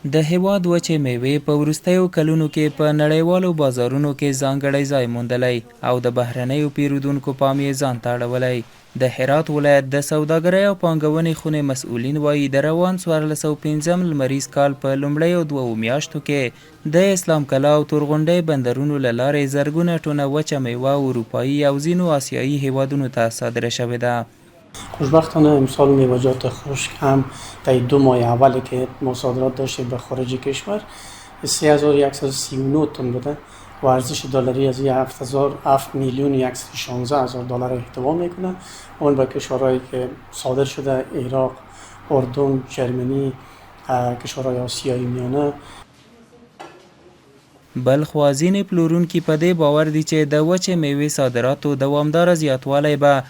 د هیواد وچې میوې په وروستیو کلونو کې په نړیوالو بازارونو کې ځانګړی ځای موندلی او د بهرنیو پیرودونکو پام یې ځان ته اړولی. د هرات ولایت د سوداګرۍ او پانګونې خونې مسؤلین وایي د روان 1405 لمریز کال په لومړیو 2 میاشتو کې د اسلام کلا او تورغونډۍ بندرونو له لارې زرګونه ټنه وچه میوه اروپایي او ځینو آسیایي هیوادونو ته صادره شوې ده. خوشبختانه امسال میوه‌جات خشک هم در 2 ماه اولی که ما صادرات داشتیم به خارج کشور 3139 تن بوده و ارزش دلاری از 7 میلیون 116 هزار دلار احتوا میکنه. اون به کشورهایی که صادر شده عراق، اردن، ژرمنی، کشورهای آسیای میانه. بلخوا ځینې پلورونکي په دې باور دي چې د وچې میوې صادراتو دوامداره زیاتوالی به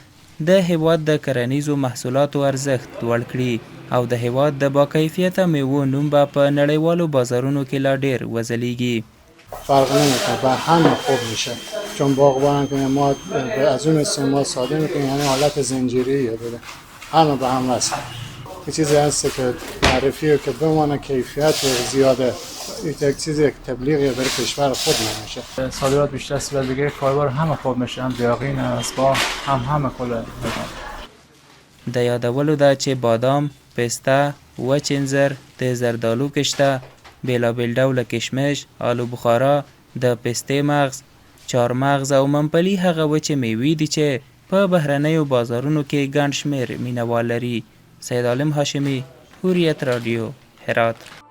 د هیواد د کرنیزو محصولاتو ارزښت لوړ کړي او د هیواد د باکیفیته میوو نوم به په نړیوالو بازارونو کې لا ډیر وځلیږي. فرق نمیکنه و همه خوب میشه چون باغبان که ما از اون استعمال صادر میکنیم یعنی حالت زنجیریه بده همه به هم وصل. یه چیزی هست که معرفیه که بمانه کیفیت زیاده یک چیزی که تبلیغی برای کشور خود نمیشه. صادرات بیشتر صورت بگیره کاربار همه خوب میشن بیاقین اسبا همه کلا د یادولو ده چې بادام، پسته، وچ انځر، د زردالو کشته، بیلابیل ډوله کشمش، آلو بخارا، د پستې مغز، چارمغز او ممپلي هغه وچې میوې دي چې په بهرنیو بازارونو کې ګڼ شمېر مینوال لري. سید عالم هاشمي، هوریت رادیو، هرات.